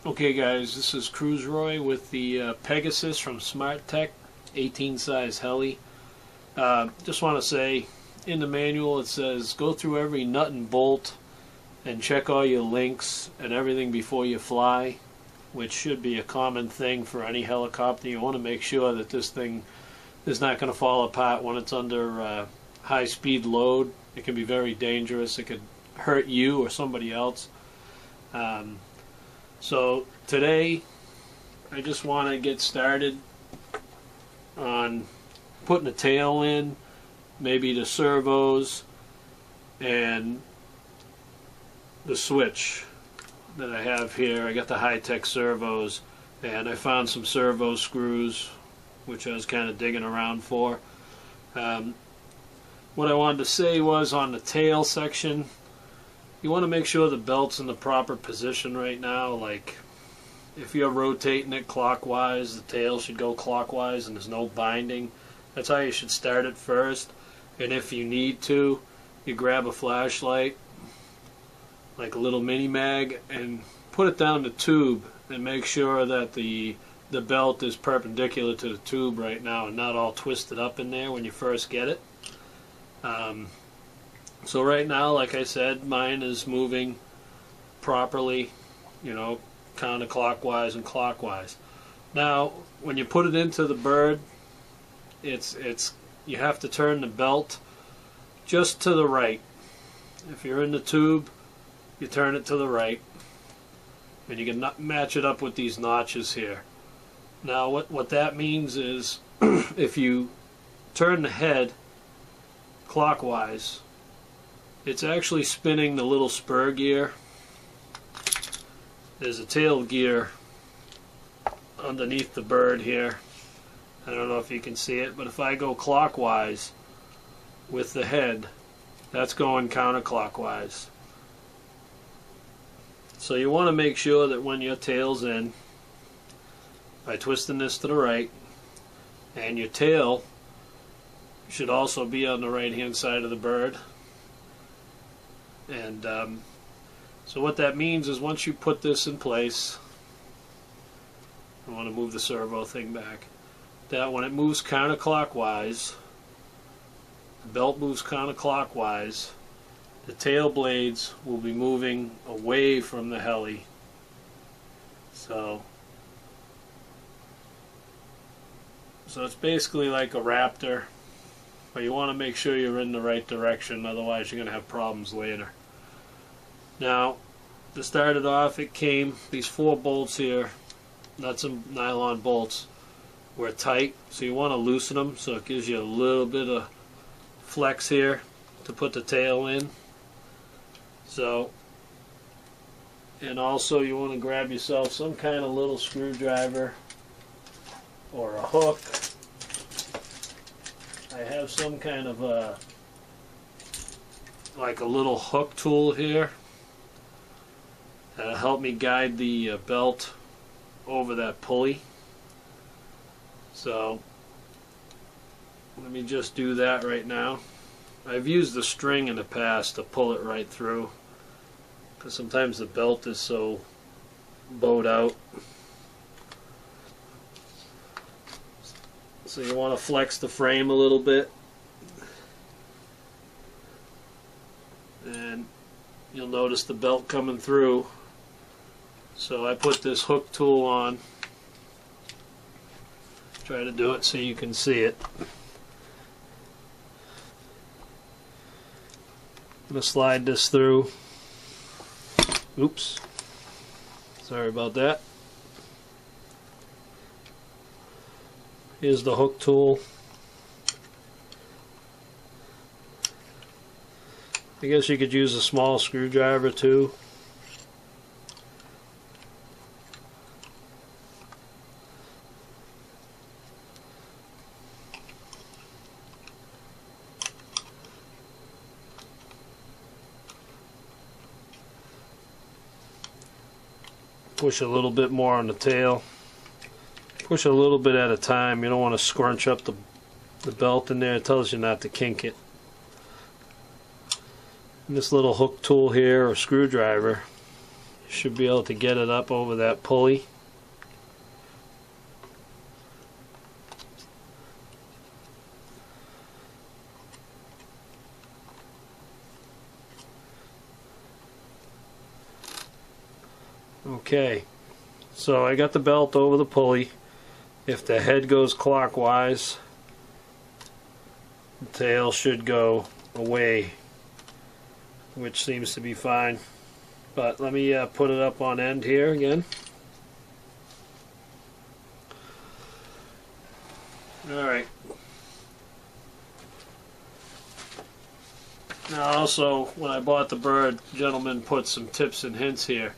Okay guys, this is Cruise Roy with the Pegasus from Smartech, 18 size heli. Just want to say, in the manual it says go through every nut and bolt and check all your links and everything before you fly, which should be a common thing for any helicopter. You want to make sure that this thing is not going to fall apart when it's under high speed load. It can be very dangerous. It could hurt you or somebody else. So today I just want to get started on putting a tail in, maybe the servos and the switch that I have here. I got the high-tech servos, and I found some servo screws which I was kind of digging around for. What I wanted to say was, on the tail section, you want to make sure the belt's in the proper position right now. Like, if you're rotating it clockwise, the tail should go clockwise and there's no binding. That's how you should start it first. And if you need to, you grab a flashlight, like a little mini mag, and put it down the tube and make sure that the belt is perpendicular to the tube right now and not all twisted up in there when you first get it. So right now, like I said, mine is moving properly, you know, counterclockwise and clockwise. Now, when you put it into the bird, you have to turn the belt just to the right. If you're in the tube, you turn it to the right, and you can match it up with these notches here. Now, what that means is, if you turn the head clockwise, it's actually spinning the little spur gear. There's a tail gear underneath the bird here. I don't know if you can see it, but if I go clockwise with the head, that's going counterclockwise. So you want to make sure that when your tail's in, by twisting this to the right, and your tail should also be on the right hand side of the bird. And so what that means is, once you put this in place, I want to move the servo thing back, that when it moves counterclockwise, the belt moves counterclockwise, the tail blades will be moving away from the heli. So it's basically like a Raptor, but you want to make sure you're in the right direction, otherwise you're going to have problems later. Now, to start it off, it came, these 4 bolts here, nuts and nylon bolts, were tight, so you want to loosen them so it gives you a little bit of flex here to put the tail in. So, and also you want to grab yourself some kind of little screwdriver or a hook. I have some kind of like a little hook tool here. Help me guide the belt over that pulley. So let me just do that right now. I've used the string in the past to pull it right through, because sometimes the belt is so bowed out. So you want to flex the frame a little bit, and you'll notice the belt coming through. So I put this hook tool on. Try to do it so you can see it. I'm going to slide this through. Oops. Sorry about that. Here's the hook tool. I guess you could use a small screwdriver too. Push a little bit more on the tail. Push a little bit at a time. You don't want to scrunch up the belt in there. It tells you not to kink it. And this little hook tool here, or screwdriver, Should be able to get it up over that pulley. Okay, so I got the belt over the pulley. If the head goes clockwise, the tail should go away, which seems to be fine. But let me put it up on end here again. Alright. Now also, when I bought the bird, the gentleman put some tips and hints here,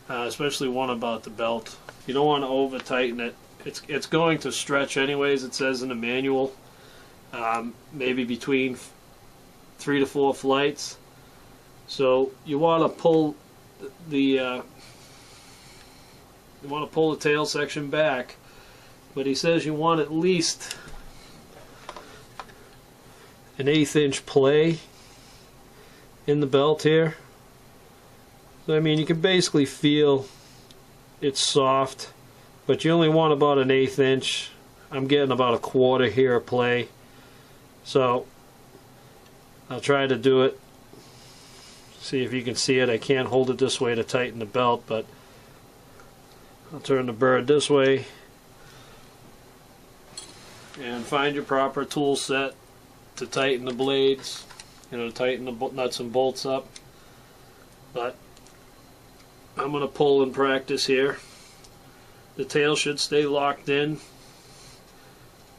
especially one about the belt. You don't want to over tighten it. It's going to stretch anyways, it says in the manual, maybe between 3 to 4 flights. So you want to pull the tail section back, but he says you want at least an 1/8 inch play in the belt here. So I mean, you can basically feel it's soft, but you only want about an 1/8 inch. I'm getting about a 1/4 here of play, so I'll try to do it. See if you can see it. I can't hold it this way to tighten the belt, but I'll turn the bird this way and find your proper tool set to tighten the blades, you know, to tighten the nuts and bolts up. But I'm going to pull and practice here. The tail should stay locked in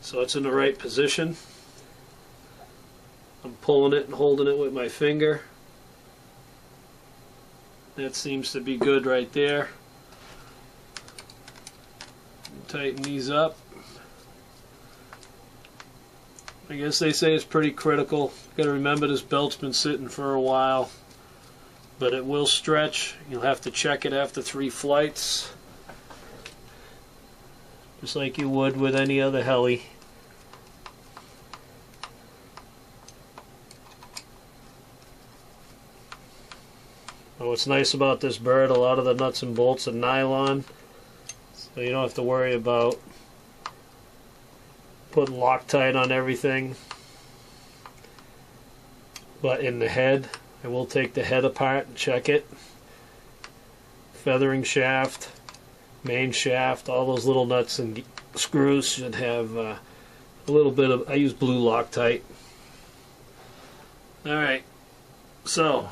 so it's in the right position. I'm pulling it and holding it with my finger. That seems to be good right there. Tighten these up. I guess they say it's pretty critical. Got to remember this belt's been sitting for a while, but it will stretch. You'll have to check it after 3 flights, just like you would with any other heli. What's nice about this bird, a lot of the nuts and bolts are nylon, so you don't have to worry about putting Loctite on everything. But in the head, I will take the head apart and check it. Feathering shaft, main shaft, all those little nuts and screws should have a little bit of, I use blue Loctite. Alright, so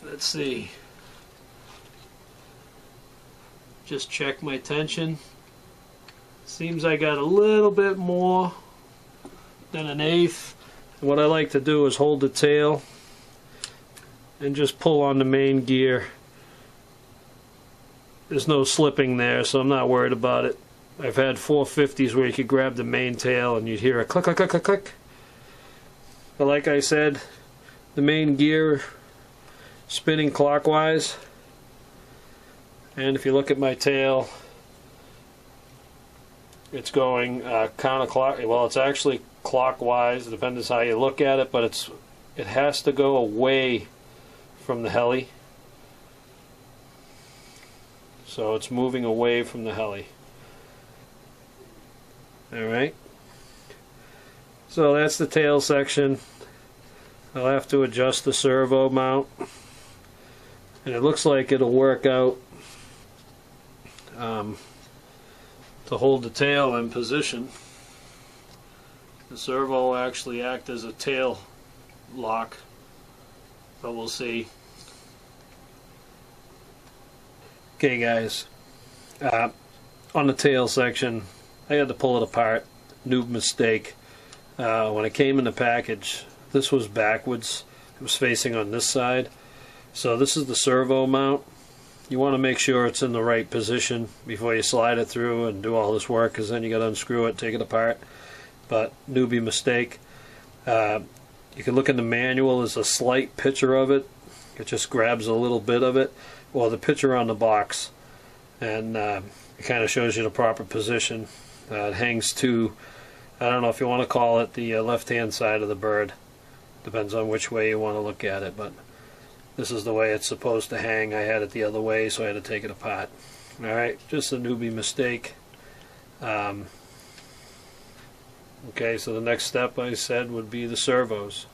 let's see. Just check my tension. Seems I got a little bit more than an 1/8. What I like to do is hold the tail and just pull on the main gear. There's no slipping there, so I'm not worried about it. I've had 450s where you could grab the main tail and you'd hear a click, click, click, click, click. But like I said, the main gear spinning clockwise, and if you look at my tail, it's going counterclockwise. Well, it's actually clockwise, depends how you look at it, but it has to go away from the heli, so it's moving away from the heli. Alright, so that's the tail section. I'll have to adjust the servo mount, and it looks like it'll work out to hold the tail in position. The servo will actually act as a tail lock, but we'll see. Okay guys, on the tail section, I had to pull it apart. Noob mistake. When it came in the package, this was backwards. It was facing on this side. So this is the servo mount. You want to make sure it's in the right position before you slide it through and do all this work, because then you got to unscrew it, take it apart. But newbie mistake. You can look in the manual, there's a slight picture of it. It just grabs a little bit of it. Well, the picture on the box, and it kind of shows you the proper position. It hangs to, I don't know if you want to call it the left hand side of the bird. Depends on which way you want to look at it, but this is the way it's supposed to hang. I had it the other way, so I had to take it apart. Alright, just a newbie mistake. Okay, so the next step I said would be the servos.